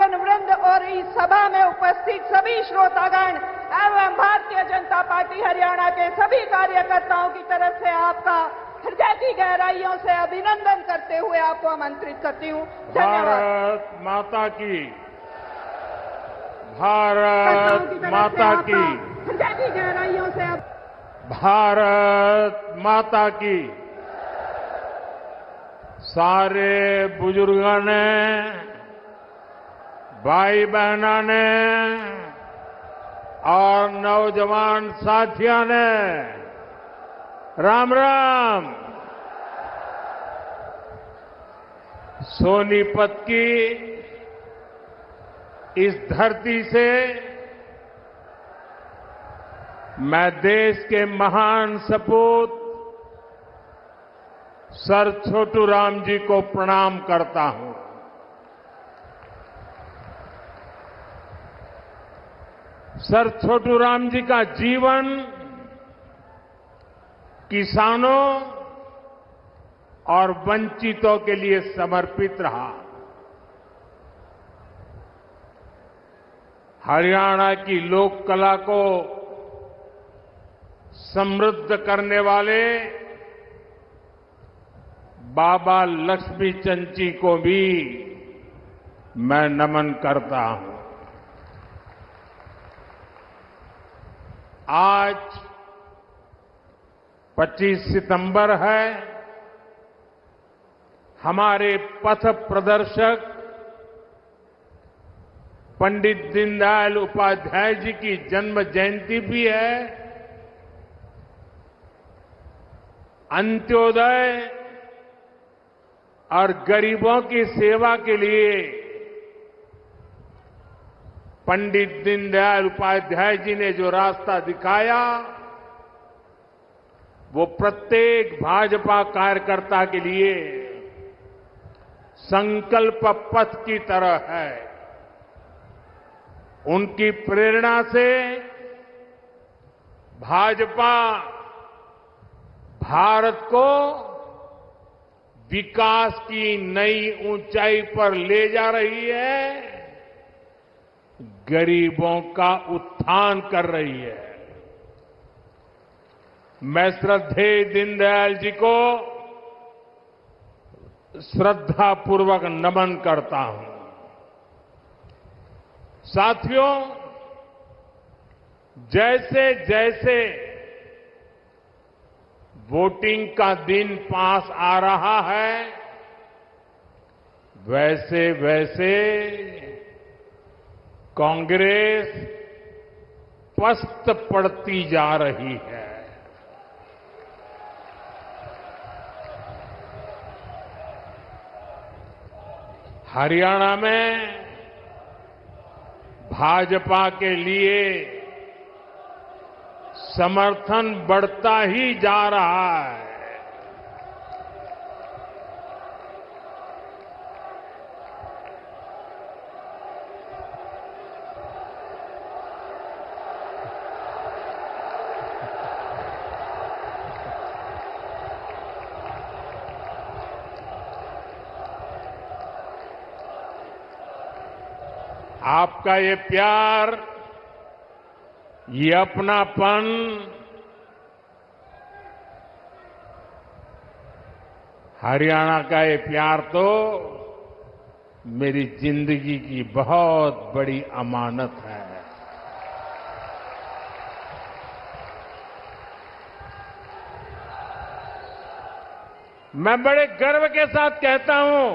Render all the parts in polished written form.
वृंद और इस सभा में उपस्थित सभी श्रोतागण एवं भारतीय जनता पार्टी हरियाणा के सभी कार्यकर्ताओं की तरफ से आपका हृदय की गहराइयों से अभिनंदन करते हुए आपको आमंत्रित करती हूँ। भारत माता की, भारत माता की, हृदय की गहराइयों से भारत माता की। सारे बुजुर्गों ने, भाई बहनों ने और नौजवान साथियों ने राम राम। सोनीपत की इस धरती से मैं देश के महान सपूत सर छोटू राम जी को प्रणाम करता हूं। सर छोटू राम जी का जीवन किसानों और वंचितों के लिए समर्पित रहा। हरियाणा की लोक कला को समृद्ध करने वाले बाबा लक्ष्मी चंद जी को भी मैं नमन करता हूं। आज 25 सितंबर है। हमारे पथ प्रदर्शक पंडित दीनदयाल उपाध्याय जी की जन्म जयंती भी है। अंत्योदय और गरीबों की सेवा के लिए पंडित दीनदयाल उपाध्याय जी ने जो रास्ता दिखाया, वो प्रत्येक भाजपा कार्यकर्ता के लिए संकल्प पथ की तरह है। उनकी प्रेरणा से भाजपा भारत को विकास की नई ऊंचाई पर ले जा रही है, गरीबों का उत्थान कर रही है। मैं श्रद्धेय दीनदयाल जी को श्रद्धापूर्वक नमन करता हूं। साथियों, जैसे जैसे वोटिंग का दिन पास आ रहा है, वैसे वैसे कांग्रेस पस्त पड़ती जा रही है। हरियाणा में भाजपा के लिए समर्थन बढ़ता ही जा रहा है। आपका ये प्यार, ये अपनापन हरियाणा का ये प्यार तो मेरी जिंदगी की बहुत बड़ी अमानत है। मैं बड़े गर्व के साथ कहता हूं,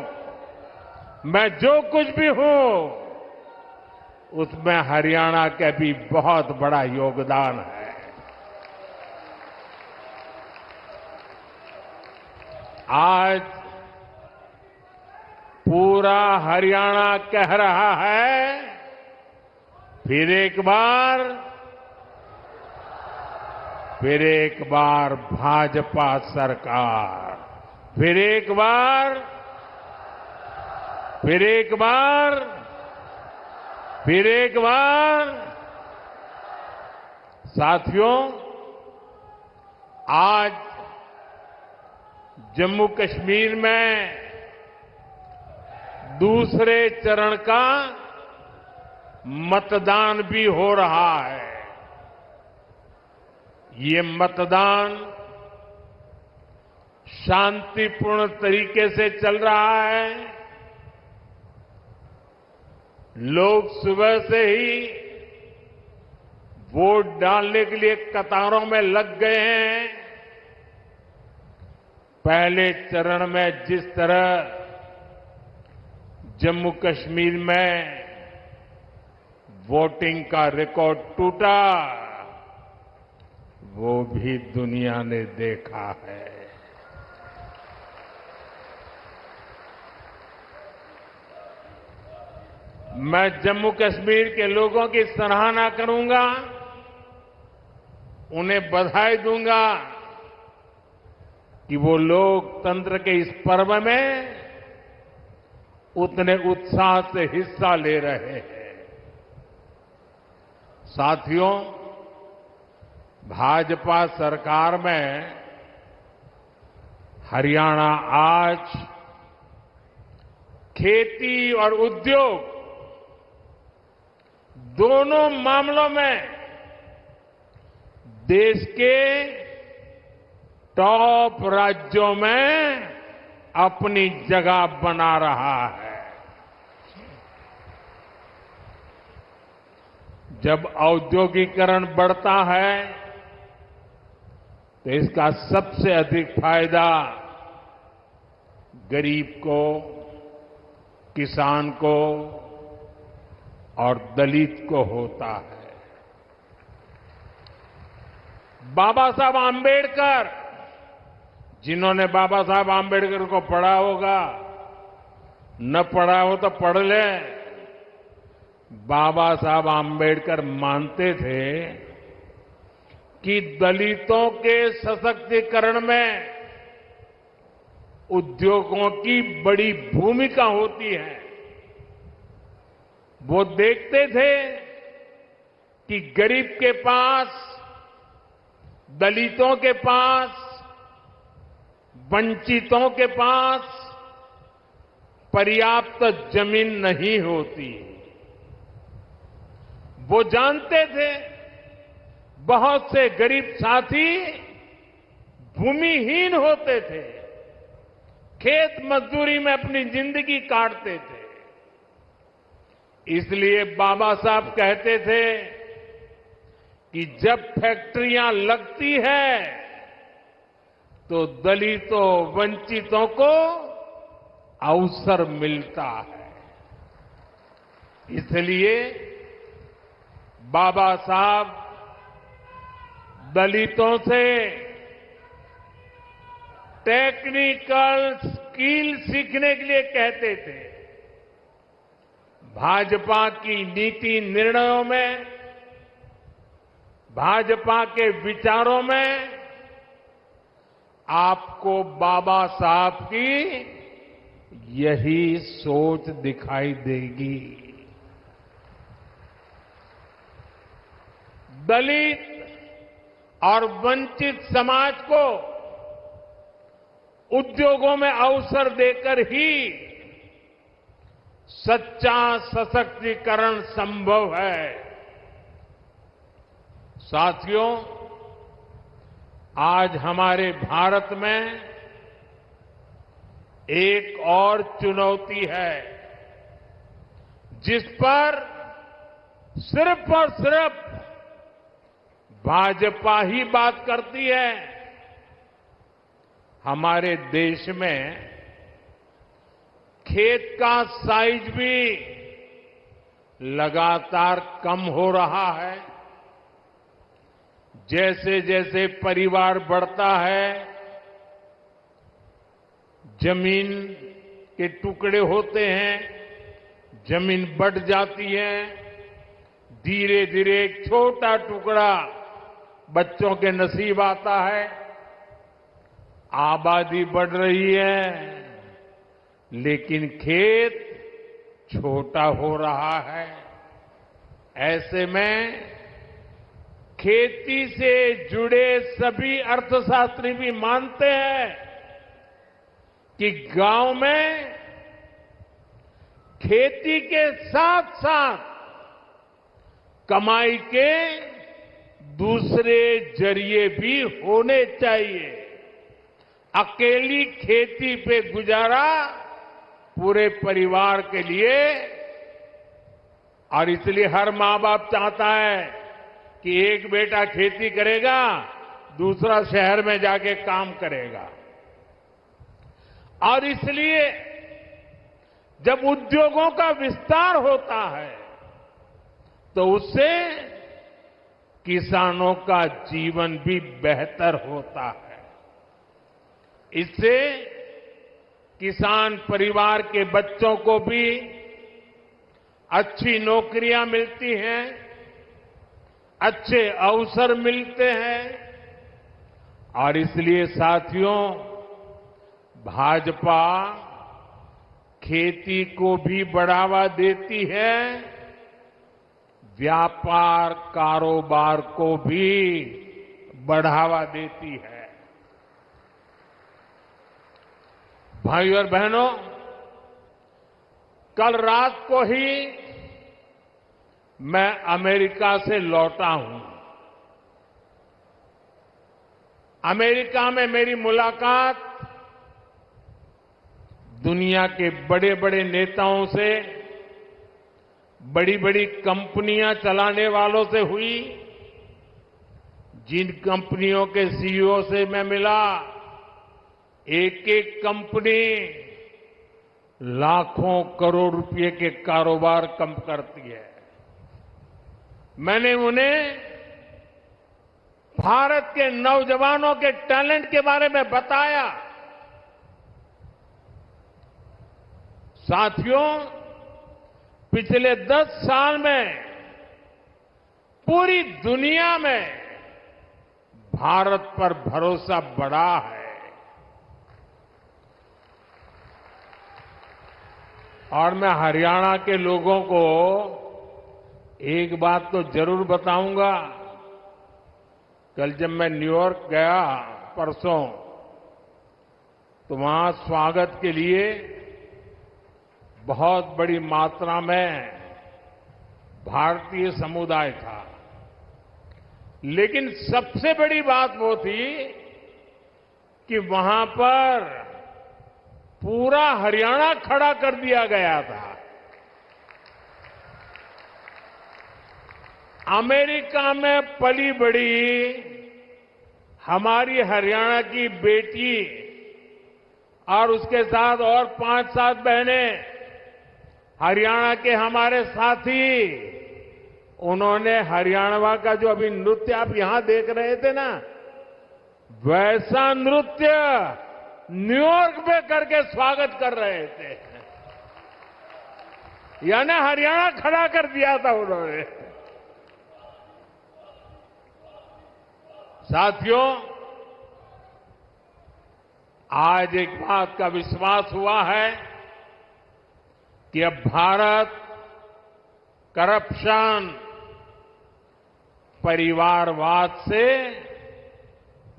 मैं जो कुछ भी हूं उसमें हरियाणा का भी बहुत बड़ा योगदान है। आज पूरा हरियाणा कह रहा है, फिर एक बार भाजपा सरकार, फिर एक बार साथियों, आज जम्मू कश्मीर में दूसरे चरण का मतदान भी हो रहा है। ये मतदान शांतिपूर्ण तरीके से चल रहा है। लोग सुबह से ही वोट डालने के लिए कतारों में लग गए हैं। पहले चरण में जिस तरह जम्मू कश्मीर में वोटिंग का रिकॉर्ड टूटा, वो भी दुनिया ने देखा है। मैं जम्मू कश्मीर के लोगों की सराहना करूंगा, उन्हें बधाई दूंगा कि वो लोकतंत्र के इस पर्व में उतने उत्साह से हिस्सा ले रहे हैं। साथियों, भाजपा सरकार में हरियाणा आज खेती और उद्योग दोनों मामलों में देश के टॉप राज्यों में अपनी जगह बना रहा है। जब औद्योगिकरण बढ़ता है तो इसका सबसे अधिक फायदा गरीब को, किसान को और दलित को होता है। बाबा साहब आम्बेडकर, जिन्होंने बाबा साहब आम्बेडकर को पढ़ा होगा, न पढ़ा हो तो पढ़ ले। बाबा साहब आम्बेडकर मानते थे कि दलितों के सशक्तिकरण में उद्योगों की बड़ी भूमिका होती है। वो देखते थे कि गरीब के पास, दलितों के पास, वंचितों के पास पर्याप्त जमीन नहीं होती। वो जानते थे बहुत से गरीब साथी भूमिहीन होते थे, खेत मजदूरी में अपनी जिंदगी काटते थे। इसलिए बाबा साहब कहते थे कि जब फैक्ट्रियां लगती है तो दलितों, वंचितों को अवसर मिलता है। इसलिए बाबा साहब दलितों से टेक्निकल स्किल सीखने के लिए कहते थे। भाजपा की नीति निर्णयों में, भाजपा के विचारों में आपको बाबा साहब की यही सोच दिखाई देगी। दलित और वंचित समाज को उद्योगों में अवसर देकर ही सच्चा सशक्तिकरण संभव है। साथियों, आज हमारे भारत में एक और चुनौती है जिस पर सिर्फ और सिर्फ भाजपा ही बात करती है। हमारे देश में खेत का साइज भी लगातार कम हो रहा है। जैसे जैसे परिवार बढ़ता है, जमीन के टुकड़े होते हैं, जमीन बढ़ जाती है। धीरे धीरे एक छोटा टुकड़ा बच्चों के नसीब आता है। आबादी बढ़ रही है, लेकिन खेत छोटा हो रहा है। ऐसे में खेती से जुड़े सभी अर्थशास्त्री भी मानते हैं कि गांव में खेती के साथ साथ कमाई के दूसरे जरिए भी होने चाहिए। अकेली खेती पे गुजारा पूरे परिवार के लिए, और इसलिए हर मां बाप चाहता है कि एक बेटा खेती करेगा, दूसरा शहर में जाके काम करेगा। और इसलिए जब उद्योगों का विस्तार होता है तो उससे किसानों का जीवन भी बेहतर होता है। इससे किसान परिवार के बच्चों को भी अच्छी नौकरियां मिलती हैं, अच्छे अवसर मिलते हैं। और इसलिए साथियों, भाजपा खेती को भी बढ़ावा देती है, व्यापार कारोबार को भी बढ़ावा देती है। भाइयों और बहनों, कल रात को ही मैं अमेरिका से लौटा हूं। अमेरिका में मेरी मुलाकात दुनिया के बड़े बड़े नेताओं से, बड़ी बड़ी कंपनियां चलाने वालों से हुई। जिन कंपनियों के सीईओ से मैं मिला, एक एक कंपनी लाखों करोड़ रुपए के कारोबार कम करती है। मैंने उन्हें भारत के नौजवानों के टैलेंट के बारे में बताया। साथियों, पिछले 10 साल में पूरी दुनिया में भारत पर भरोसा बढ़ा है। और मैं हरियाणा के लोगों को एक बात तो जरूर बताऊंगा। कल जब मैं न्यूयॉर्क गया परसों, तो वहां स्वागत के लिए बहुत बड़ी मात्रा में भारतीय समुदाय था। लेकिन सबसे बड़ी बात वो थी कि वहां पर पूरा हरियाणा खड़ा कर दिया गया था। अमेरिका में पली बड़ी हमारी हरियाणा की बेटी और उसके साथ और 5-7 बहनें, हरियाणा के हमारे साथी, उन्होंने हरियाणा का जो अभी नृत्य आप यहां देख रहे थे ना, वैसा नृत्य न्यूयॉर्क में करके स्वागत कर रहे थे। यानी हरियाणा खड़ा कर दिया था उन्होंने। साथियों, आज एक बात का विश्वास हुआ है कि अब भारत करप्शन, परिवारवाद से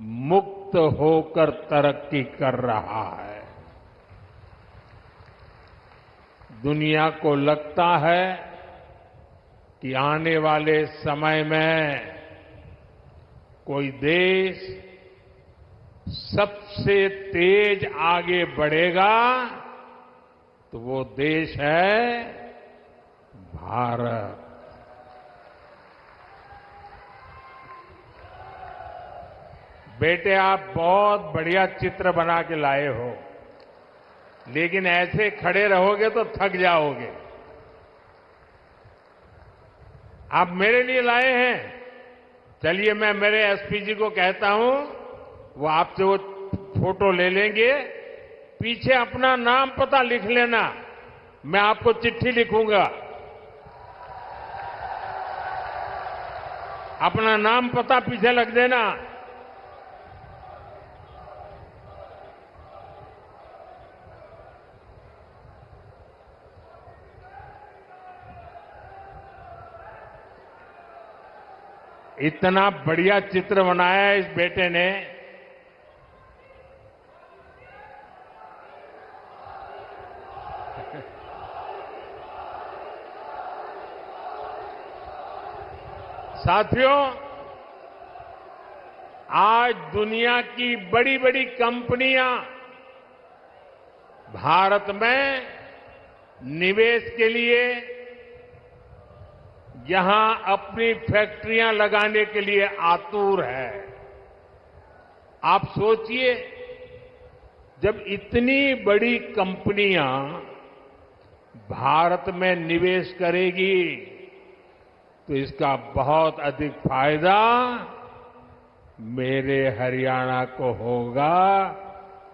मुक्त होकर तरक्की कर रहा है। दुनिया को लगता है कि आने वाले समय में कोई देश सबसे तेज आगे बढ़ेगा तो वो देश है भारत। बेटे, आप बहुत बढ़िया चित्र बना के लाए हो, लेकिन ऐसे खड़े रहोगे तो थक जाओगे। आप मेरे लिए लाए हैं। चलिए, मैं मेरे एसपी जी को कहता हूं, वो आपसे वो फोटो ले लेंगे। पीछे अपना नाम पता लिख लेना, मैं आपको चिट्ठी लिखूंगा। अपना नाम पता पीछे लग देना। इतना बढ़िया चित्र बनाया है इस बेटे ने। साथियों, आज दुनिया की बड़ी बड़ी कंपनियां भारत में निवेश के लिए यहां अपनी फैक्ट्रियां लगाने के लिए आतुर है। आप सोचिए, जब इतनी बड़ी कंपनियां भारत में निवेश करेगी तो इसका बहुत अधिक फायदा मेरे हरियाणा को होगा,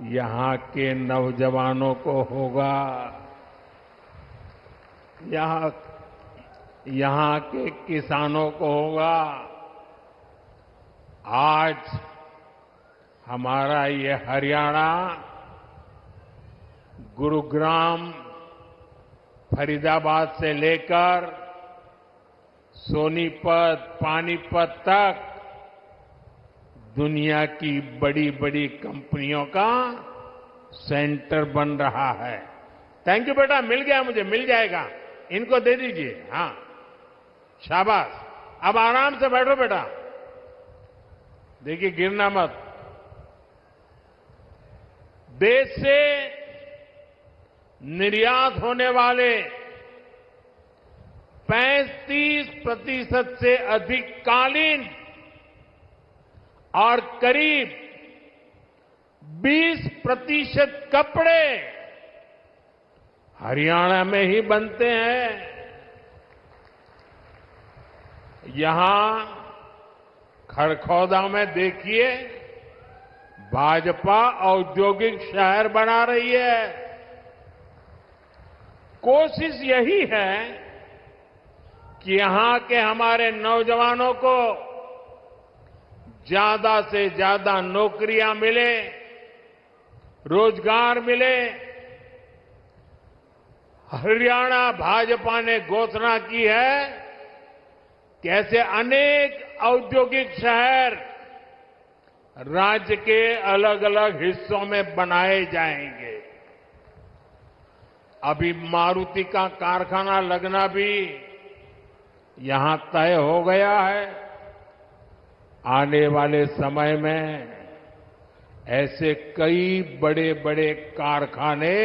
यहां के नौजवानों को होगा, यहां के किसानों को होगा। आज हमारा ये हरियाणा गुरुग्राम, फरीदाबाद से लेकर सोनीपत, पानीपत तक दुनिया की बड़ी बड़ी कंपनियों का सेंटर बन रहा है। थैंक यू बेटा, मिल गया मुझे, मिल जाएगा, इनको दे दीजिए। हाँ, शाबाश। अब आराम से बैठो बेटा, देखिए गिरना मत। देश से निर्यात होने वाले 35% से अधिक कालीन और करीब 20% कपड़े हरियाणा में ही बनते हैं। यहां खड़खौदा में देखिए, भाजपा औद्योगिक शहर बना रही है। कोशिश यही है कि यहां के हमारे नौजवानों को ज्यादा से ज्यादा नौकरियां मिले, रोजगार मिले। हरियाणा भाजपा ने घोषणा की है कि ऐसे अनेक औद्योगिक शहर राज्य के अलग अलग हिस्सों में बनाए जाएंगे। अभी मारुति का कारखाना लगना भी यहां तय हो गया है। आने वाले समय में ऐसे कई बड़े बड़े कारखाने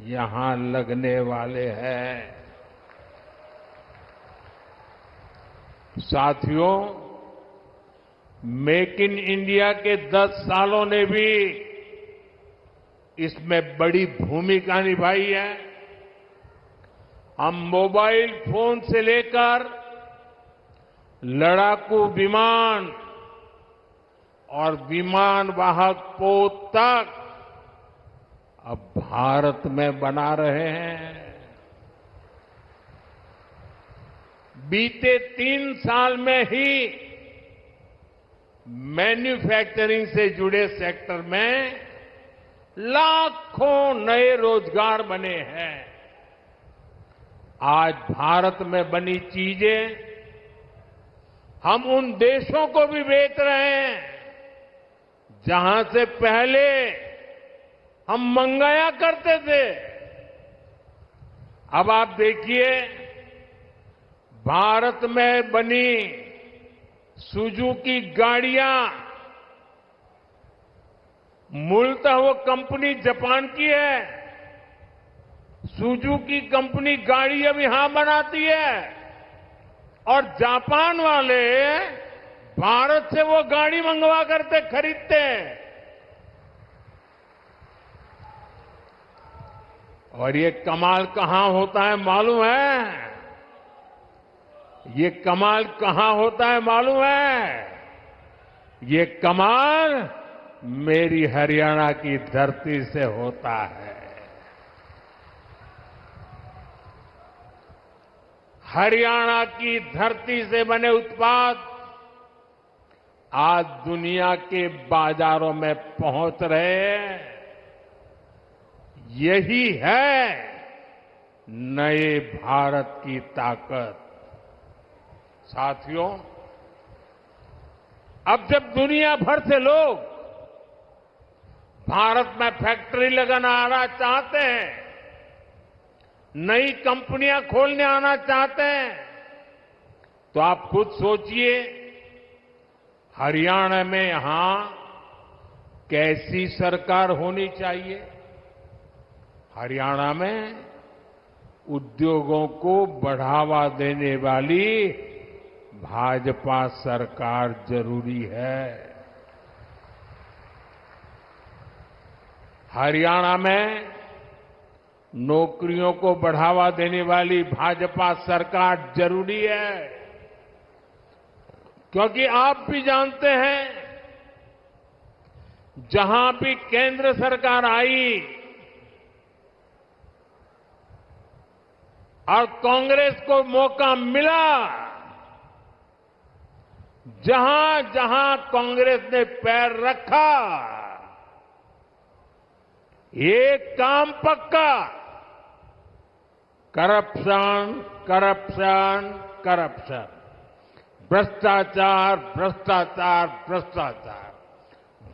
यहां लगने वाले हैं। साथियों, मेक इन इंडिया के 10 सालों ने भी इसमें बड़ी भूमिका निभाई है। हम मोबाइल फोन से लेकर लड़ाकू विमान और विमान वाहक पोत तक अब भारत में बना रहे हैं। बीते 3 साल में ही मैन्युफैक्चरिंग से जुड़े सेक्टर में लाखों नए रोजगार बने हैं। आज भारत में बनी चीजें हम उन देशों को भी बेच रहे हैं जहां से पहले हम मंगाया करते थे। अब आप देखिए, भारत में बनी सुजुकी गाड़ियां, मूलतः वो कंपनी जापान की है। सुजुकी कंपनी गाड़ी अब यहां बनाती है और जापान वाले भारत से वो गाड़ी मंगवा करते खरीदते हैं। और ये कमाल कहां होता है मालूम है? ये कमाल कहां होता है मालूम है? ये कमाल मेरी हरियाणा की धरती से होता है। हरियाणा की धरती से बने उत्पाद आज दुनिया के बाजारों में पहुंच रहे हैं। यही है नए भारत की ताकत। साथियों, अब जब दुनिया भर से लोग भारत में फैक्ट्री लगाना चाहते हैं, नई कंपनियां खोलने आना चाहते हैं, तो आप खुद सोचिए, हरियाणा में यहां कैसी सरकार होनी चाहिए। हरियाणा में उद्योगों को बढ़ावा देने वाली भाजपा सरकार जरूरी है। हरियाणा में नौकरियों को बढ़ावा देने वाली भाजपा सरकार जरूरी है, क्योंकि आप भी जानते हैं, जहां भी केंद्र सरकार आई और कांग्रेस को मौका मिला, जहां जहां कांग्रेस ने पैर रखा, एक काम पक्का, करप्शन, करप्शन, करप्शन, भ्रष्टाचार, भ्रष्टाचार, भ्रष्टाचार,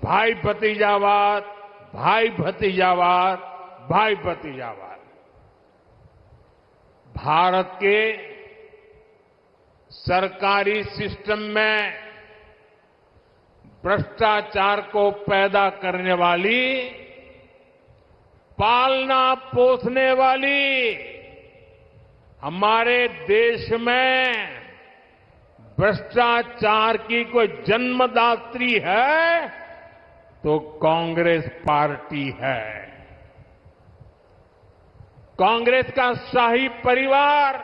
भाई भतीजावाद, भाई भतीजावाद, भाई भतीजावाद। भारत के सरकारी सिस्टम में भ्रष्टाचार को पैदा करने वाली, पालना पोसने वाली, हमारे देश में भ्रष्टाचार की कोई जन्मदात्री है तो कांग्रेस पार्टी है। कांग्रेस का शाही परिवार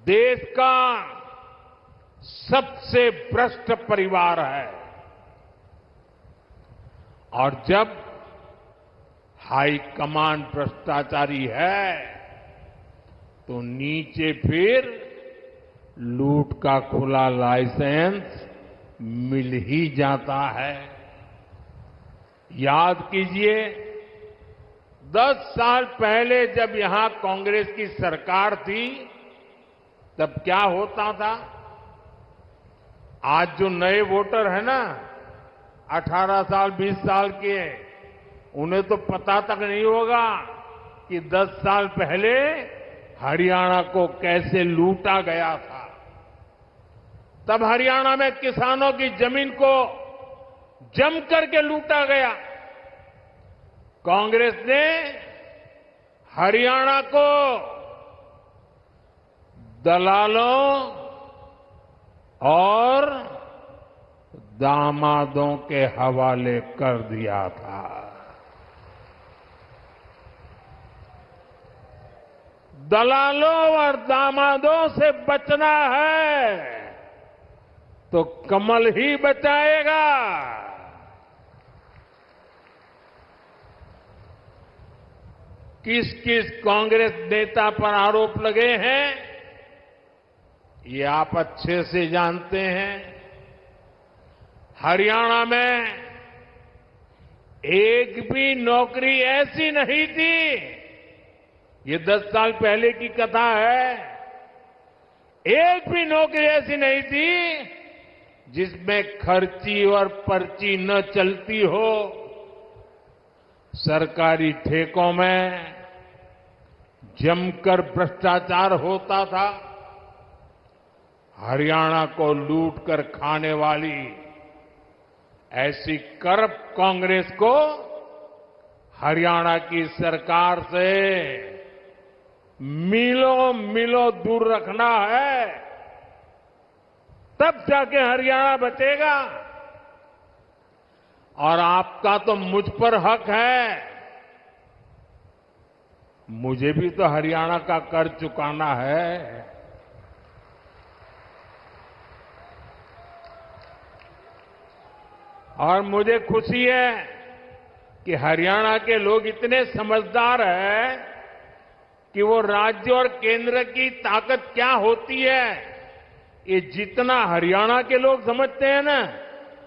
देश का सबसे भ्रष्ट परिवार है, और जब हाईकमान भ्रष्टाचारी है तो नीचे फिर लूट का खुला लाइसेंस मिल ही जाता है। याद कीजिए, 10 साल पहले जब यहां कांग्रेस की सरकार थी, तब क्या होता था। आज जो नए वोटर है ना, 18 साल 20 साल के, उन्हें तो पता तक नहीं होगा कि 10 साल पहले हरियाणा को कैसे लूटा गया था। तब हरियाणा में किसानों की जमीन को जम करके लूटा गया। कांग्रेस ने हरियाणा को दलालों और दामादों के हवाले कर दिया था। दलालों और दामादों से बचना है तो कमल ही बचाएगा। किस किस कांग्रेस नेता पर आरोप लगे हैं, ये आप अच्छे से जानते हैं। हरियाणा में एक भी नौकरी ऐसी नहीं थी, ये 10 साल पहले की कथा है, एक भी नौकरी ऐसी नहीं थी जिसमें खर्ची और पर्ची न चलती हो। सरकारी ठेकों में जमकर भ्रष्टाचार होता था। हरियाणा को लूट कर खाने वाली ऐसी करप्ट कांग्रेस को हरियाणा की सरकार से मीलों मीलों दूर रखना है, तब जाके हरियाणा बचेगा। और आपका तो मुझ पर हक है, मुझे भी तो हरियाणा का कर चुकाना है। और मुझे खुशी है कि हरियाणा के लोग इतने समझदार हैं कि वो राज्य और केंद्र की ताकत क्या होती है, ये जितना हरियाणा के लोग समझते हैं ना,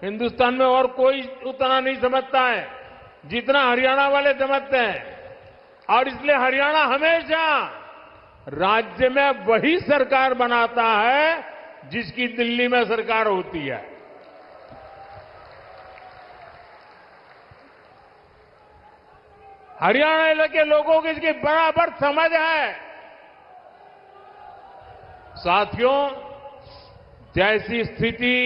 हिंदुस्तान में और कोई उतना नहीं समझता है जितना हरियाणा वाले समझते हैं। और इसलिए हरियाणा हमेशा राज्य में वही सरकार बनाता है जिसकी दिल्ली में सरकार होती है। हरियाणा के लोगों को इसकी बराबर समझ है। साथियों, जैसी स्थिति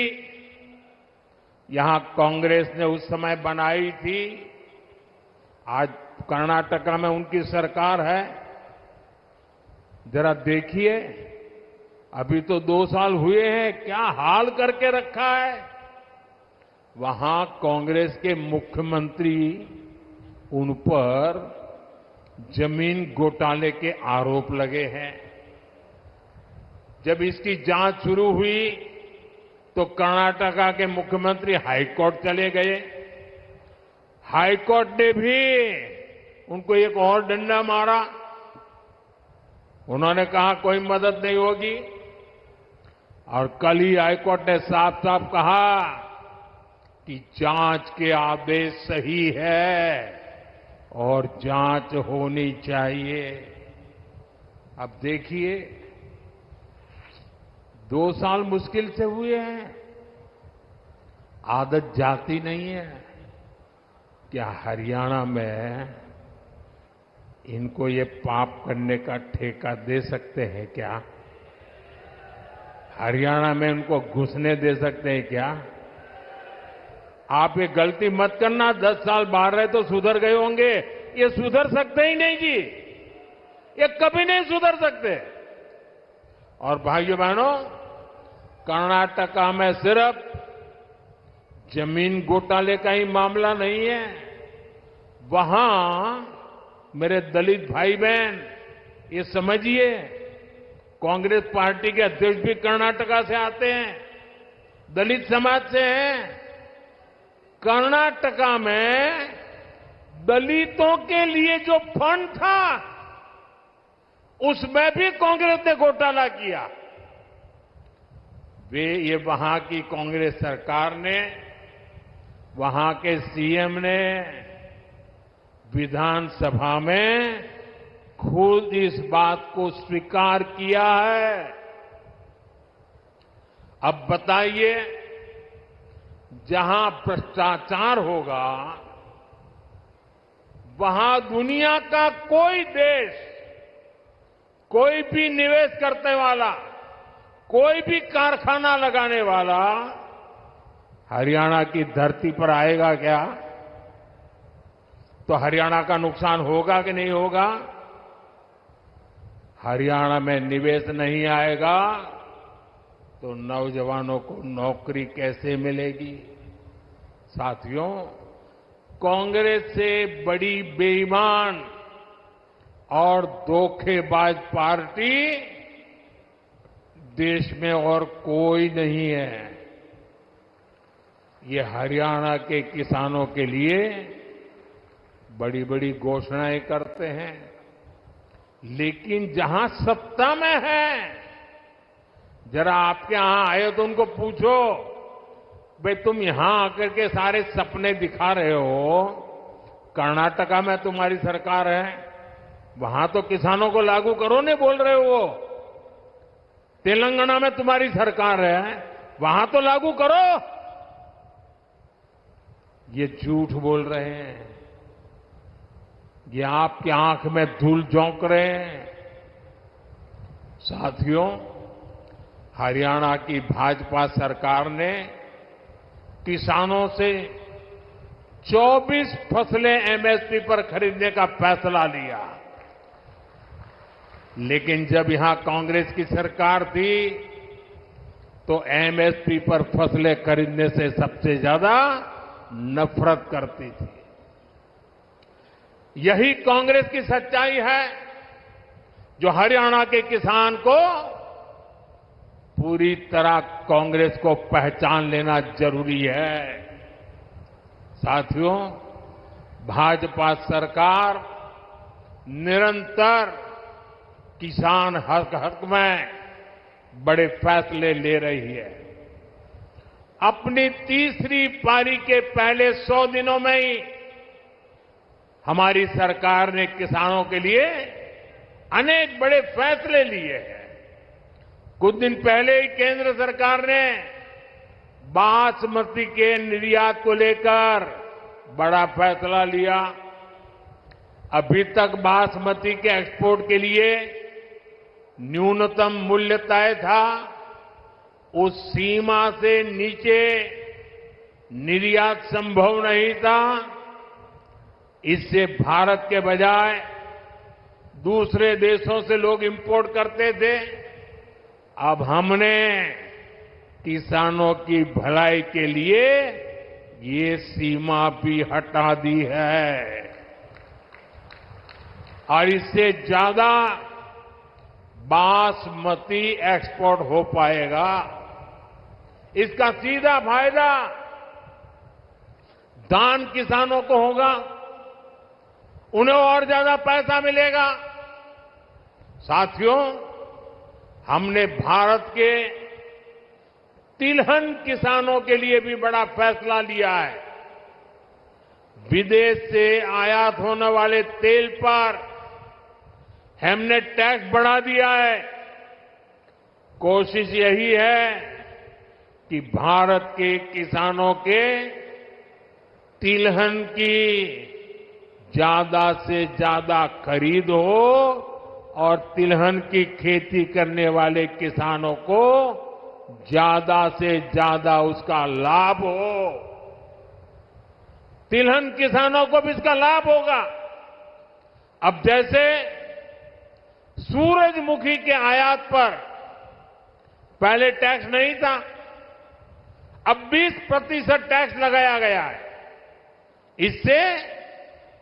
यहां कांग्रेस ने उस समय बनाई थी, आज कर्नाटका में उनकी सरकार है। जरा देखिए, अभी तो 2 साल हुए हैं, क्या हाल करके रखा है। वहां कांग्रेस के मुख्यमंत्री उन पर जमीन घोटाले के आरोप लगे हैं। जब इसकी जांच शुरू हुई तो कर्नाटका के मुख्यमंत्री हाईकोर्ट चले गए। हाईकोर्ट ने भी उनको एक और डंडा मारा। उन्होंने कहा कोई मदद नहीं होगी, और कल ही हाईकोर्ट ने साफ साफ कहा कि जांच के आदेश सही है और जांच होनी चाहिए। अब देखिए, 2 साल मुश्किल से हुए हैं, आदत जाती नहीं है। क्या हरियाणा में इनको ये पाप करने का ठेका दे सकते हैं क्या? हरियाणा में इनको घुसने दे सकते हैं क्या? आप ये गलती मत करना, 10 साल बाहर रहे तो सुधर गए होंगे, ये सुधर सकते ही नहीं जी, ये कभी नहीं सुधर सकते। और भाइयों बहनों, कर्नाटका में सिर्फ जमीन घोटाले का ही मामला नहीं है, वहां मेरे दलित भाई बहन ये समझिए, कांग्रेस पार्टी के अध्यक्ष भी कर्नाटका से आते हैं, दलित समाज से हैं। कर्नाटका में दलितों के लिए जो फंड था, उसमें भी कांग्रेस ने घोटाला किया। ये वहां की कांग्रेस सरकार ने, वहां के सीएम ने विधानसभा में खुद इस बात को स्वीकार किया है। अब बताइए, जहां भ्रष्टाचार होगा, वहां दुनिया का कोई देश, कोई भी निवेश करने वाला, कोई भी कारखाना लगाने वाला हरियाणा की धरती पर आएगा क्या? तो हरियाणा का नुकसान होगा कि नहीं होगा? हरियाणा में निवेश नहीं आएगा तो नौजवानों को नौकरी कैसे मिलेगी? साथियों, कांग्रेस से बड़ी बेईमान और धोखेबाज पार्टी देश में और कोई नहीं है। ये हरियाणा के किसानों के लिए बड़ी बड़ी घोषणाएं करते हैं, लेकिन जहां सत्ता में है, जरा आपके यहां आए तो उनको पूछो, भाई तुम यहां आकर के सारे सपने दिखा रहे हो, कर्नाटका में तुम्हारी सरकार है, वहां तो किसानों को लागू करो नहीं बोल रहे हो। तेलंगाना में तुम्हारी सरकार है, वहां तो लागू करो। ये झूठ बोल रहे हैं, ये आपकी आंख में धूल झोंक रहे हैं। साथियों, हरियाणा की भाजपा सरकार ने किसानों से 24 फसलें एमएसपी पर खरीदने का फैसला लिया, लेकिन जब यहां कांग्रेस की सरकार थी तो एमएसपी पर फसलें खरीदने से सबसे ज्यादा नफरत करती थी। यही कांग्रेस की सच्चाई है, जो हरियाणा के किसान को पूरी तरह कांग्रेस को पहचान लेना जरूरी है। साथियों, भाजपा सरकार निरंतर किसान हक में बड़े फैसले ले रही है। अपनी तीसरी पारी के पहले 100 दिनों में ही हमारी सरकार ने किसानों के लिए अनेक बड़े फैसले लिए हैं। कुछ दिन पहले ही केंद्र सरकार ने बासमती के निर्यात को लेकर बड़ा फैसला लिया। अभी तक बासमती के एक्सपोर्ट के लिए न्यूनतम मूल्य तय था, उस सीमा से नीचे निर्यात संभव नहीं था। इससे भारत के बजाय दूसरे देशों से लोग इंपोर्ट करते थे। अब हमने किसानों की भलाई के लिए ये सीमा भी हटा दी है और इससे ज्यादा बासमती एक्सपोर्ट हो पाएगा। इसका सीधा फायदा धान किसानों को होगा, उन्हें और ज्यादा पैसा मिलेगा। साथियों, हमने भारत के तिलहन किसानों के लिए भी बड़ा फैसला लिया है। विदेश से आयात होने वाले तेल पर हमने टैक्स बढ़ा दिया है। कोशिश यही है कि भारत के किसानों के तिलहन की ज्यादा से ज्यादा खरीद हो और तिलहन की खेती करने वाले किसानों को ज्यादा से ज्यादा उसका लाभ हो। तिलहन किसानों को भी इसका लाभ होगा। अब जैसे सूरजमुखी के आयात पर पहले टैक्स नहीं था, अब 20% टैक्स लगाया गया है। इससे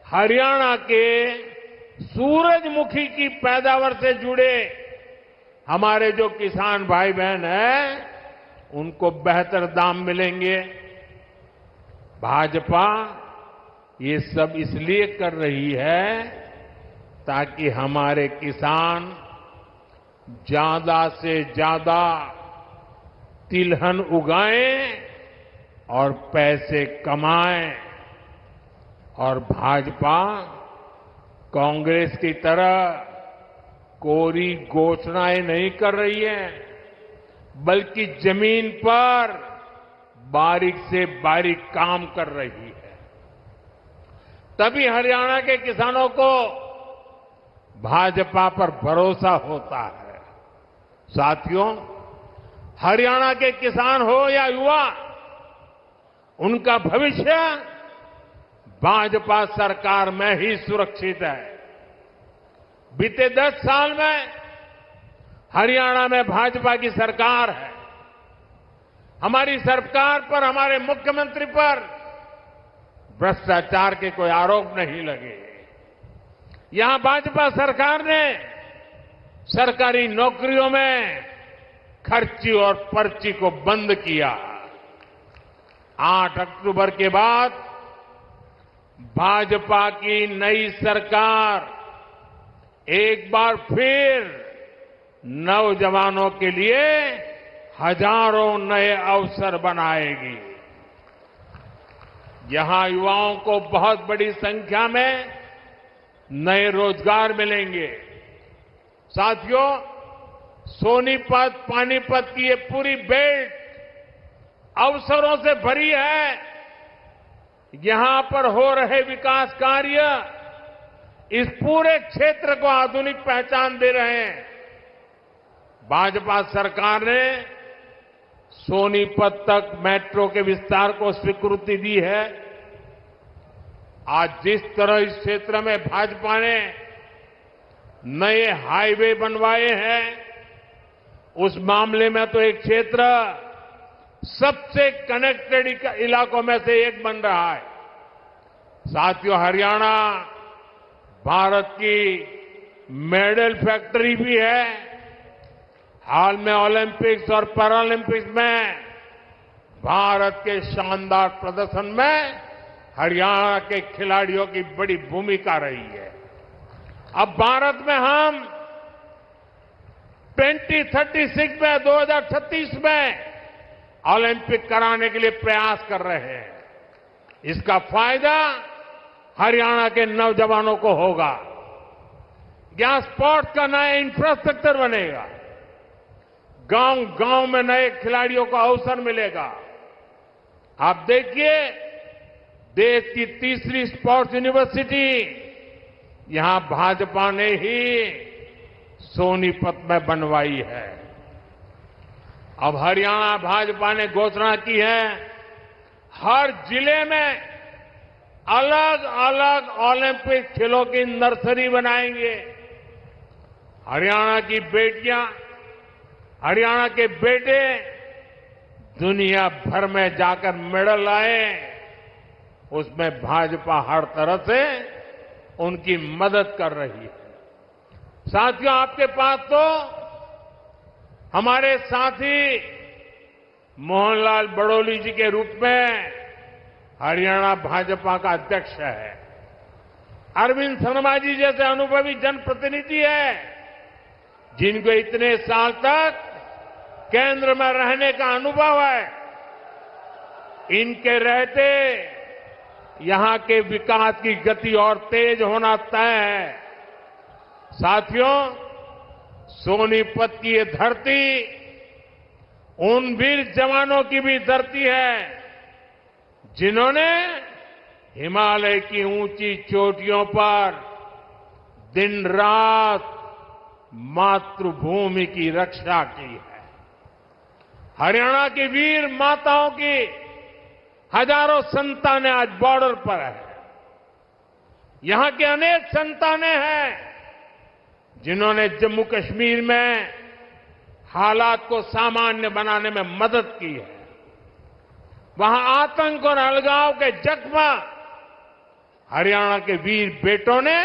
हरियाणा के सूरजमुखी की पैदावार से जुड़े हमारे जो किसान भाई बहन हैं, उनको बेहतर दाम मिलेंगे। भाजपा ये सब इसलिए कर रही है ताकि हमारे किसान ज्यादा से ज्यादा तिलहन उगाएं और पैसे कमाएं। और भाजपा कांग्रेस की तरह कोरी घोषणाएं नहीं कर रही है, बल्कि जमीन पर बारीक से बारीक काम कर रही है। तभी हरियाणा के किसानों को भाजपा पर भरोसा होता है। साथियों, हरियाणा के किसान हो या युवा, उनका भविष्य भाजपा सरकार में ही सुरक्षित है। बीते 10 साल में हरियाणा में भाजपा की सरकार है। हमारी सरकार पर, हमारे मुख्यमंत्री पर भ्रष्टाचार के कोई आरोप नहीं लगे। यहां भाजपा सरकार ने सरकारी नौकरियों में खर्ची और पर्ची को बंद किया। 8 अक्टूबर के बाद भाजपा की नई सरकार एक बार फिर नौजवानों के लिए हजारों नए अवसर बनाएगी। यहां युवाओं को बहुत बड़ी संख्या में नए रोजगार मिलेंगे। साथियों, सोनीपत, पानीपत की ये पूरी बेल्ट अवसरों से भरी है। यहां पर हो रहे विकास कार्य इस पूरे क्षेत्र को आधुनिक पहचान दे रहे हैं। भाजपा सरकार ने सोनीपत तक मेट्रो के विस्तार को स्वीकृति दी है। आज जिस तरह इस क्षेत्र में भाजपा ने नए हाईवे बनवाए हैं, उस मामले में तो एक क्षेत्र सबसे कनेक्टेड इलाकों में से एक बन रहा है। साथियों, हरियाणा भारत की मेडल फैक्ट्री भी है। हाल में ओलंपिक्स और पैरालंपिक्स में भारत के शानदार प्रदर्शन में हरियाणा के खिलाड़ियों की बड़ी भूमिका रही है। अब भारत में हम 2036 में, 2036 में ओलंपिक कराने के लिए प्रयास कर रहे हैं। इसका फायदा हरियाणा के नौजवानों को होगा। यहां स्पोर्ट्स का नया इंफ्रास्ट्रक्चर बनेगा। गांव-गांव में नए खिलाड़ियों को अवसर मिलेगा। आप देखिए, देश की तीसरी स्पोर्ट्स यूनिवर्सिटी यहां भाजपा ने ही सोनीपत में बनवाई है। अब हरियाणा भाजपा ने घोषणा की है, हर जिले में अलग अलग ओलंपिक खेलों की नर्सरी बनाएंगे। हरियाणा की बेटियां, हरियाणा के बेटे दुनिया भर में जाकर मेडल लाए, उसमें भाजपा हर तरह से उनकी मदद कर रही है। साथियों, आपके पास तो हमारे साथी मोहनलाल बड़ोली जी के रूप में हरियाणा भाजपा का अध्यक्ष है। अरविंद शर्मा जी जैसे अनुभवी जनप्रतिनिधि है, जिनको इतने साल तक केंद्र में रहने का अनुभव है। इनके रहते यहां के विकास की गति और तेज होना तय है। साथियों, सोनीपत की ये धरती उन वीर जवानों की भी धरती है, जिन्होंने हिमालय की ऊंची चोटियों पर दिन रात मातृभूमि की रक्षा की है। हरियाणा की वीर माताओं की हजारों संतानें आज बॉर्डर पर है। यहां के अनेक संतानें हैं जिन्होंने जम्मू कश्मीर में हालात को सामान्य बनाने में मदद की है। वहां आतंक और अलगाव के जख्म हरियाणा के वीर बेटों ने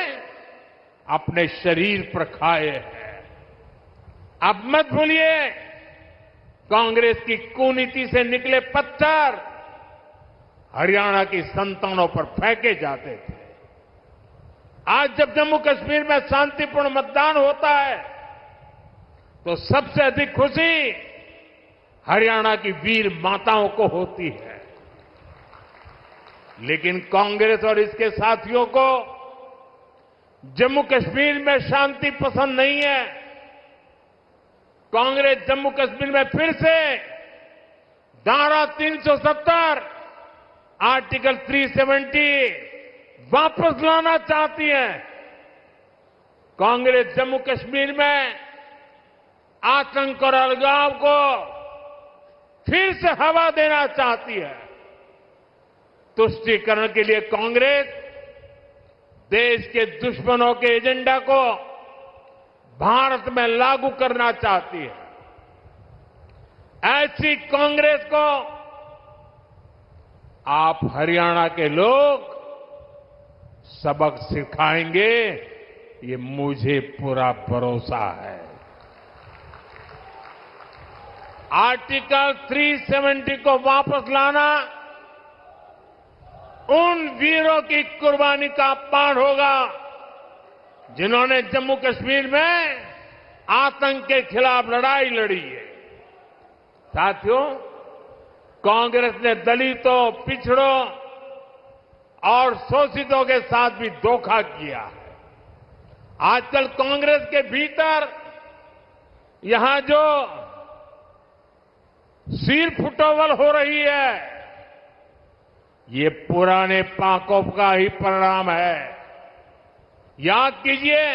अपने शरीर पर खाए हैं। अब मत भूलिए, कांग्रेस की कुनीति से निकले पत्थर हरियाणा की संतानों पर फेंके जाते थे। आज जब जम्मू कश्मीर में शांतिपूर्ण मतदान होता है, तो सबसे अधिक खुशी हरियाणा की वीर माताओं को होती है। लेकिन कांग्रेस और इसके साथियों को जम्मू कश्मीर में शांति पसंद नहीं है। कांग्रेस जम्मू कश्मीर में फिर से धारा 370, आर्टिकल 370 वापस लाना चाहती है। कांग्रेस जम्मू कश्मीर में आतंक और अलगाव को फिर से हवा देना चाहती है। तुष्टीकरण के लिए कांग्रेस देश के दुश्मनों के एजेंडा को भारत में लागू करना चाहती है। ऐसी कांग्रेस को आप हरियाणा के लोग सबक सिखाएंगे, ये मुझे पूरा भरोसा है। आर्टिकल 370 को वापस लाना उन वीरों की कुर्बानी का अपमान होगा, जिन्होंने जम्मू कश्मीर में आतंक के खिलाफ लड़ाई लड़ी है। साथियों, कांग्रेस ने दलितों, पिछड़ों और शोषितों के साथ भी धोखा किया है। आजकल कांग्रेस के भीतर यहां जो सिर फुटोवल हो रही है, ये पुराने पाकों का ही परिणाम है। याद कीजिए,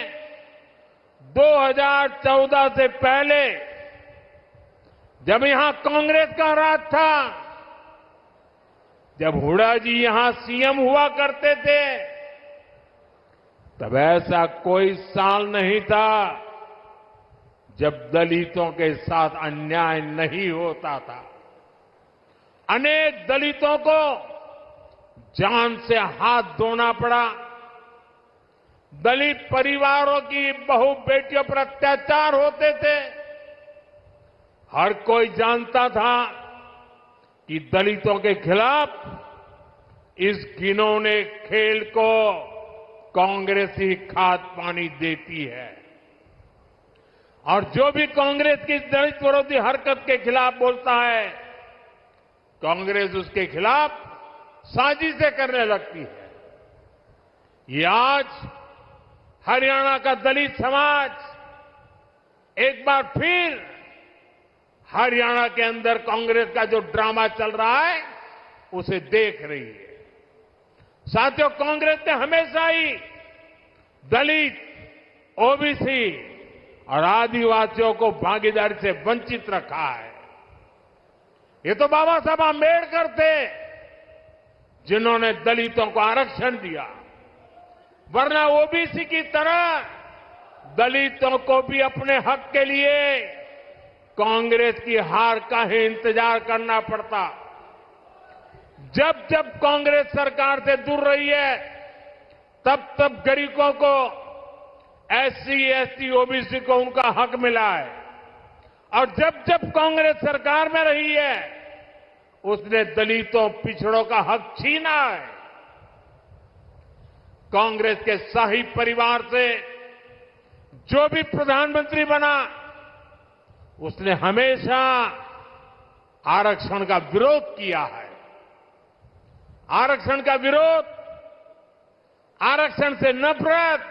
2014 से पहले जब यहां कांग्रेस का राज था, जब हुड्डा जी यहां सीएम हुआ करते थे, तब ऐसा कोई साल नहीं था जब दलितों के साथ अन्याय नहीं होता था। अनेक दलितों को जान से हाथ धोना पड़ा। दलित परिवारों की बहु बेटियों पर अत्याचार होते थे। हर कोई जानता था कि दलितों के खिलाफ इस घिनौने खेल को कांग्रेस ही खाद पानी देती है। और जो भी कांग्रेस की दलित विरोधी हरकत के खिलाफ बोलता है, कांग्रेस उसके खिलाफ साजिशें करने लगती है। ये आज हरियाणा का दलित समाज एक बार फिर हरियाणा के अंदर कांग्रेस का जो ड्रामा चल रहा है, उसे देख रही है। साथियों, कांग्रेस ने हमेशा ही दलित, ओबीसी और आदिवासियों को भागीदारी से वंचित रखा है। ये तो बाबा साहब आंबेडकर थे जिन्होंने दलितों को आरक्षण दिया, वरना ओबीसी की तरह दलितों को भी अपने हक के लिए कांग्रेस की हार का ही इंतजार करना पड़ता। जब जब कांग्रेस सरकार से दूर रही है, तब तब गरीबों को, एससी, एसटी, ओबीसी को उनका हक मिला है, और जब जब कांग्रेस सरकार में रही है, उसने दलितों, पिछड़ों का हक छीना है। कांग्रेस के शाही परिवार से जो भी प्रधानमंत्री बना, उसने हमेशा आरक्षण का विरोध किया है। आरक्षण का विरोध, आरक्षण से नफरत,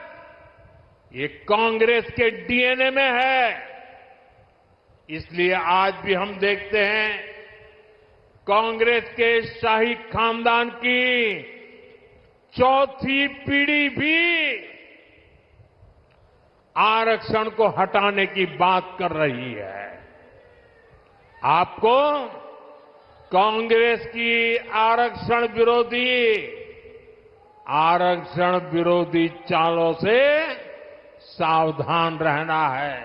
ये कांग्रेस के डीएनए में है। इसलिए आज भी हम देखते हैं कांग्रेस के शाही खानदान की चौथी पीढ़ी भी आरक्षण को हटाने की बात कर रही है। आपको कांग्रेस की आरक्षण विरोधी चालों से सावधान रहना है।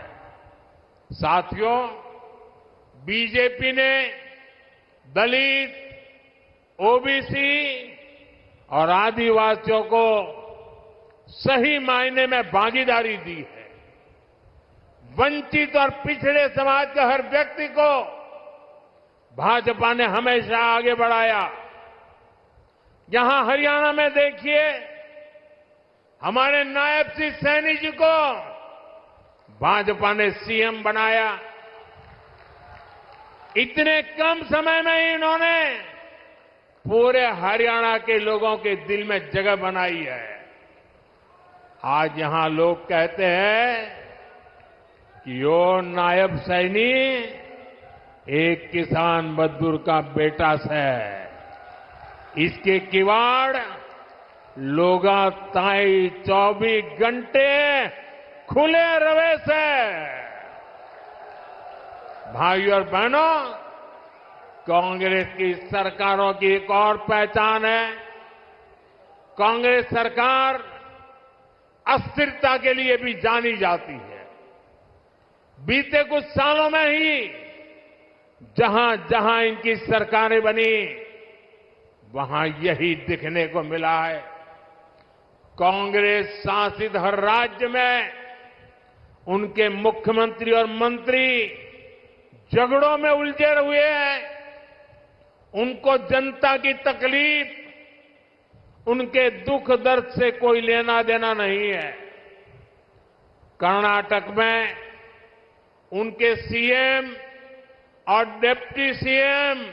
साथियों, बीजेपी ने दलित, ओबीसी और आदिवासियों को सही मायने में भागीदारी दी है। वंचित और पिछड़े समाज के हर व्यक्ति को भाजपा ने हमेशा आगे बढ़ाया। यहां हरियाणा में देखिए, हमारे नायब सिंह सैनी जी को भाजपा ने सीएम बनाया। इतने कम समय में ही इन्होंने पूरे हरियाणा के लोगों के दिल में जगह बनाई है। आज यहां लोग कहते हैं कि यो नायब सैनी एक किसान मजदूर का बेटा है, इसके किवाड़ लोगा ताई 24 घंटे खुले रवे से। भाइयों और बहनों, कांग्रेस की सरकारों की एक और पहचान है, कांग्रेस सरकार अस्थिरता के लिए भी जानी जाती है। बीते कुछ सालों में ही जहां जहां इनकी सरकारें बनी, वहां यही दिखने को मिला है। कांग्रेस शासित हर राज्य में उनके मुख्यमंत्री और मंत्री झगड़ों में उलझे हुए हैं। उनको जनता की तकलीफ, उनके दुख दर्द से कोई लेना देना नहीं है। कर्नाटक में उनके सीएम और डिप्टी सीएम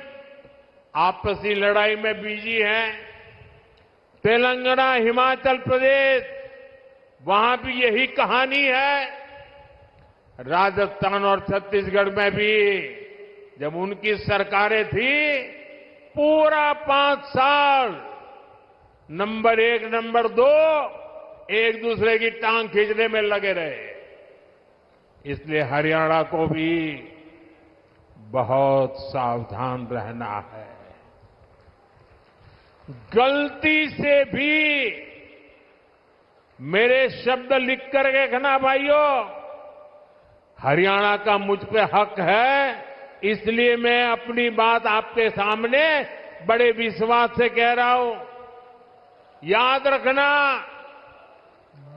आपसी लड़ाई में बिजी हैं। तेलंगाना, हिमाचल प्रदेश, वहां भी यही कहानी है। राजस्थान और छत्तीसगढ़ में भी जब उनकी सरकारें थी, पूरा 5 साल नंबर 1, नंबर 2 एक दूसरे की टांग खींचने में लगे रहे। इसलिए हरियाणा को भी बहुत सावधान रहना है। गलती से भी मेरे शब्द लिख कर देखना भाइयों, हरियाणा का मुझ पे हक है, इसलिए मैं अपनी बात आपके सामने बड़े विश्वास से कह रहा हूं। याद रखना,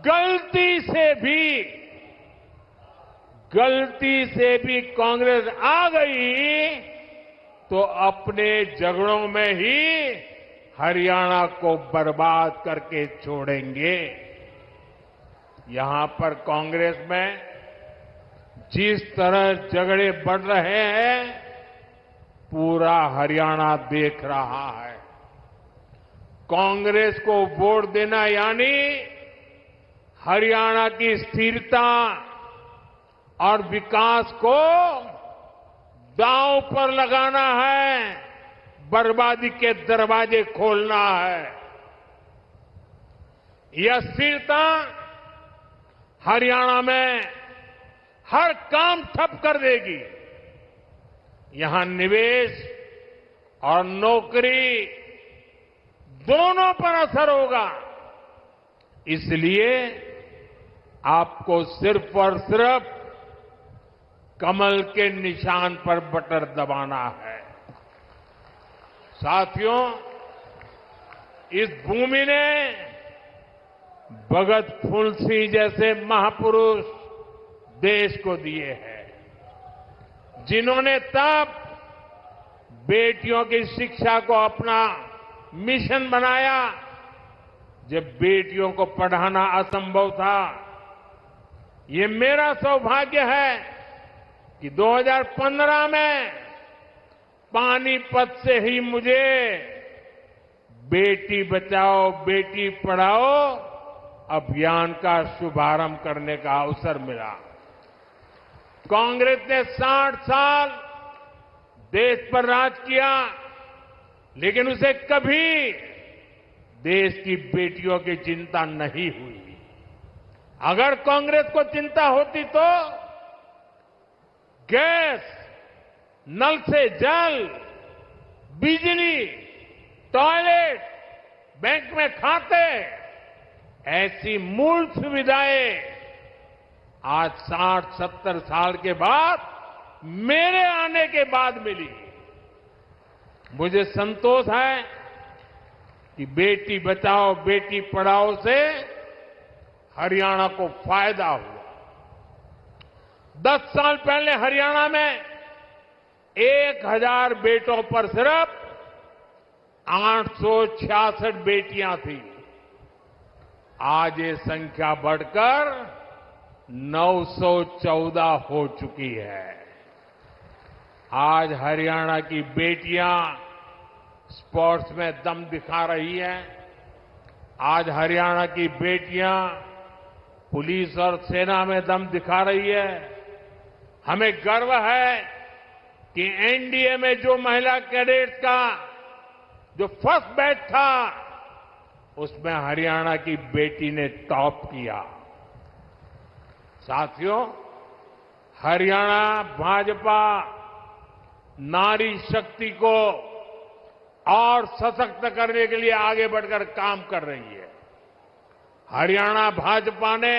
गलती से भी कांग्रेस आ गई तो अपने झगड़ों में ही हरियाणा को बर्बाद करके छोड़ेंगे। यहां पर कांग्रेस में जिस तरह झगड़े बढ़ रहे हैं, पूरा हरियाणा देख रहा है। कांग्रेस को वोट देना यानी हरियाणा की स्थिरता और विकास को दांव पर लगाना है, बर्बादी के दरवाजे खोलना है। यह स्थिरता हरियाणा में हर काम ठप कर देगी। यहां निवेश और नौकरी दोनों पर असर होगा। इसलिए आपको सिर्फ और सिर्फ कमल के निशान पर बटन दबाना है। साथियों, इस भूमि ने भगत फूल सिंह जैसे महापुरुष देश को दिए हैं, जिन्होंने तब बेटियों की शिक्षा को अपना मिशन बनाया जब बेटियों को पढ़ाना असंभव था। ये मेरा सौभाग्य है कि 2015 में पानीपत से ही मुझे बेटी बचाओ बेटी पढ़ाओ अभियान का शुभारंभ करने का अवसर मिला। कांग्रेस ने 60 साल देश पर राज किया, लेकिन उसे कभी देश की बेटियों की चिंता नहीं हुई। अगर कांग्रेस को चिंता होती तो गैस, नल से जल, बिजली, टॉयलेट, बैंक में खाते, ऐसी मूल सुविधाएं आज 60-70 साल के बाद मेरे आने के बाद मिली। मुझे संतोष है कि बेटी बचाओ बेटी पढ़ाओ से हरियाणा को फायदा हुआ। 10 साल पहले हरियाणा में 1000 बेटों पर सिर्फ 866 बेटियां थी। आज ये संख्या बढ़कर 914 हो चुकी है। आज हरियाणा की बेटियां स्पोर्ट्स में दम दिखा रही हैं। आज हरियाणा की बेटियां पुलिस और सेना में दम दिखा रही है। हमें गर्व है कि एनडीए में जो महिला कैडेट्स का जो फर्स्ट बैच था, उसमें हरियाणा की बेटी ने टॉप किया। साथियों, हरियाणा भाजपा नारी शक्ति को और सशक्त करने के लिए आगे बढ़कर काम कर रही है। हरियाणा भाजपा ने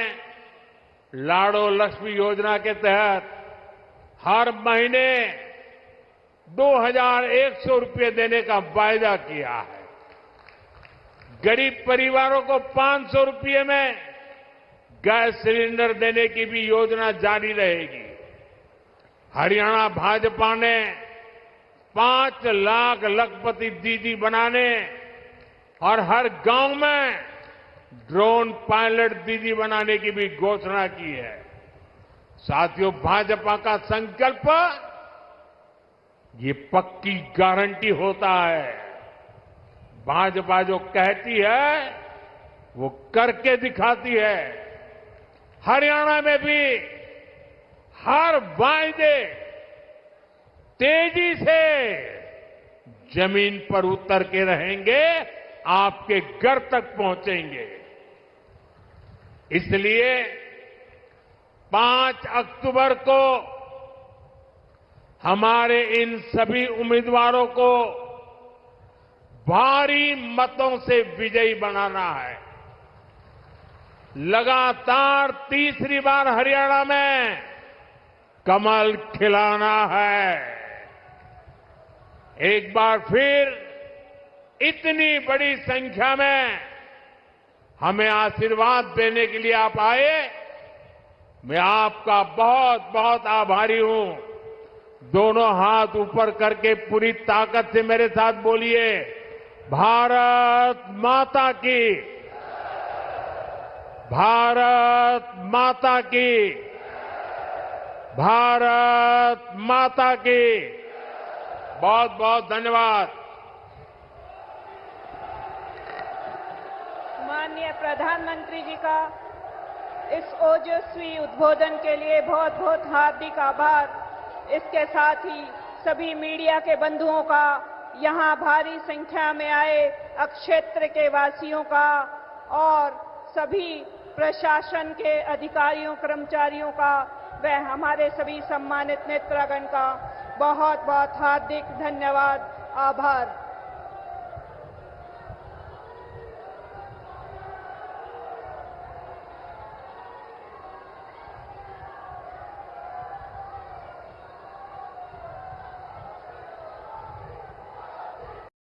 लाड़ो लक्ष्मी योजना के तहत हर महीने 2100 रुपये देने का वायदा किया है। गरीब परिवारों को 500 रुपये में गैस सिलेंडर देने की भी योजना जारी रहेगी। हरियाणा भाजपा ने 5 लाख लखपति दीदी बनाने और हर गांव में ड्रोन पायलट दीदी बनाने की भी घोषणा की है। साथियों, भाजपा का संकल्प ये पक्की गारंटी होता है। भाजपा जो कहती है वो करके दिखाती है। हरियाणा में भी हर वायदे तेजी से जमीन पर उतर के रहेंगे, आपके घर तक पहुंचेंगे। इसलिए 5 अक्टूबर को हमारे इन सभी उम्मीदवारों को भारी मतों से विजयी बनाना है। लगातार तीसरी बार हरियाणा में कमल खिलाना है। एक बार फिर इतनी बड़ी संख्या में हमें आशीर्वाद देने के लिए आप आए, मैं आपका बहुत बहुत आभारी हूं। दोनों हाथ ऊपर करके पूरी ताकत से मेरे साथ बोलिए, भारत माता की, भारत माता की, भारत माता की। बहुत बहुत धन्यवाद। माननीय प्रधानमंत्री जी का इस ओजस्वी उद्बोधन के लिए बहुत बहुत हार्दिक आभार। इसके साथ ही सभी मीडिया के बंधुओं का, यहां भारी संख्या में आए क्षेत्र के वासियों का और सभी प्रशासन के अधिकारियों कर्मचारियों का व हमारे सभी सम्मानित नेत्रगण का बहुत बहुत हार्दिक धन्यवाद, आभार।